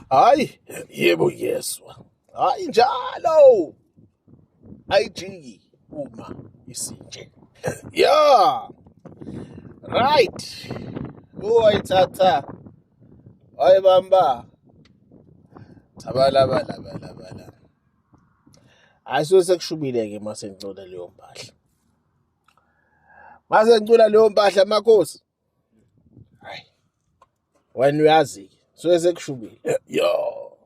Hayi, yebo yeswa. Hayi njalo. Ayijiki uma isinje. Yeah. Right. Ayithatha. Ayibamba. Bala. Ayisuke sekushubile ke mase ngicula leyo mpahla. Mase ngicula leyo mpahla makhosi. Hayi. Wena uyazi suke sekushubile. Yo.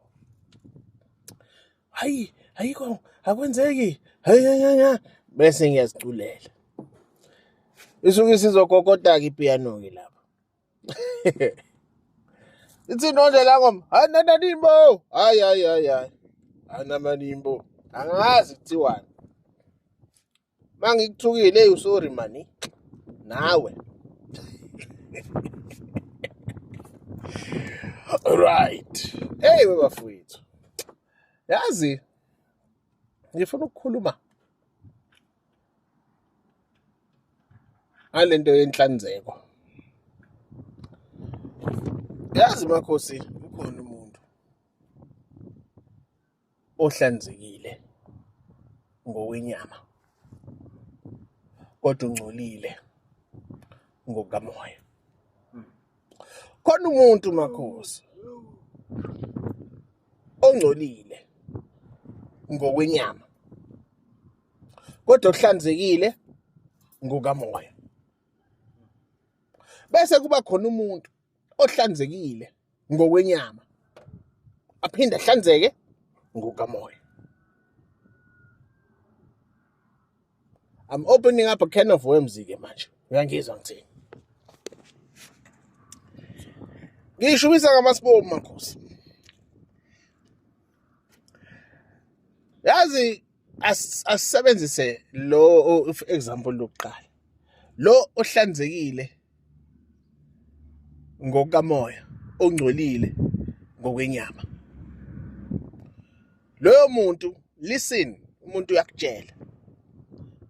Hayi, ayikho akwenzeki. Hayi. Bese ngiyaziculela. Isuke sizogogoda ke ipiano ke lapha. Ithi nonje la ngoma, ananimbo. Hayi. Anamanimbo. Angazi kuthiwani. Mangikuthukile hey sorry mani. Nawe. Right. Hey bafowethu. Yazi ngifuna ukukhuluma ngalento yenhlanzeko. Yazi makhosi ukhona umuntu ohlanzekile ngokwenyama kodwa ungcolile ngokamoya. Khona umuntu makhosi ongcolile ngokwenyama kodwa ohlanzekile ngokamoya. Bese kuba khona umuntu ohlanzekile ngokwenyama aphinde ahlanzeke ngokamoya. I'm opening up a can of worms ke manje. Uyangizwa ngithini? Ngishubisa ngamasibomu makhosi. Yazi asisebenzise lo example lokuqala. Lo ohlanzekile ngokamoya, ongcolile ngokwenyama. Loyo muntu, listen, umuntu uyakutshela.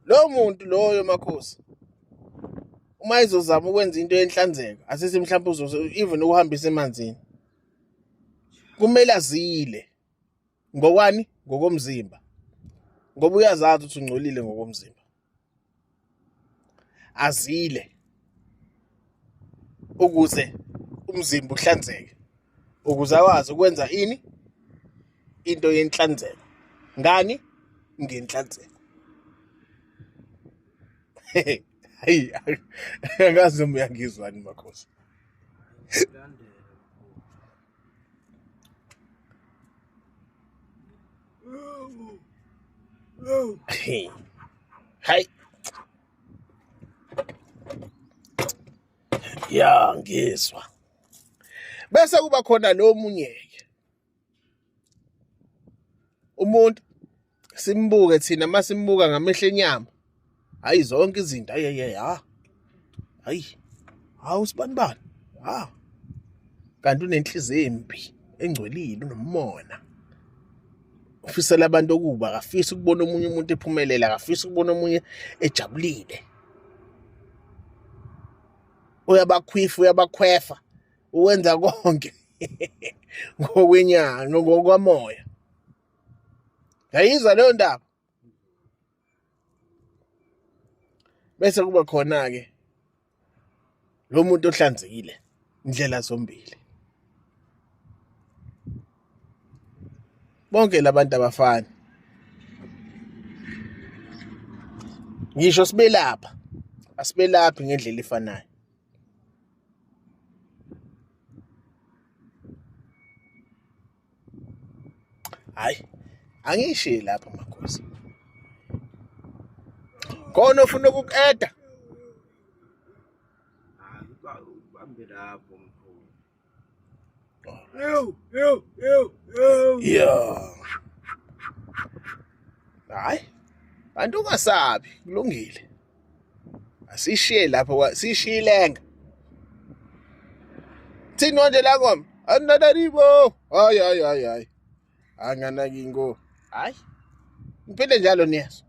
Lo muntu loyo makhosi. Uma izozama ukwenza into yenhlanzeko, asithi mhlawumbe uzoze even ukuhambisa emanzini. Kumele azile. Ngokwani? Ngokomzimba. Ngoba uyazazi ukuthi ungcolile ngokomzimba. Azile. Ukuze umzimba uhlanzeke. Ukuze akwazi ukwenza ini? Into yenhlanzeko. Ngani? Ngenhlanzeko. Hayi, angazi uma uyangizwani makhosi. Hayi. Ya ngizwa. Bese kuba khona lo munyeke. Umuntu simbuke thina masimbuka ngamehlo enyama. Hayi zonke izinto hayi usibani kanti unenhliziyo embi engcolile unomona ufisela abantu okuba akafisi ukubona omunye umuntu ephumelela akafisi ukubona omunye ejabulile uyabakhwefa uwenza konke ngokwenyanga ngokwamoya. Yayizwa leyo ndaba. Bese kuba khona ke lo muntu ohlanzekile indlela zombili. Bonke labantu abafani. Ngisho sibelapha, asibelaphi ngendlela efanayo. Hayi, angishiye lapha makhosi. Khona ufuna ukuqeda? Ubambe lapho mkhulu. Yeah. Hayi. Bantu ungasabi, kulungile. Asishiye lapho, sishiyilenga. Thini manje la ngoma? Ananaribo. Hayi. Anganaki ngo. Hayi. Ngiphinde njalo niyazo.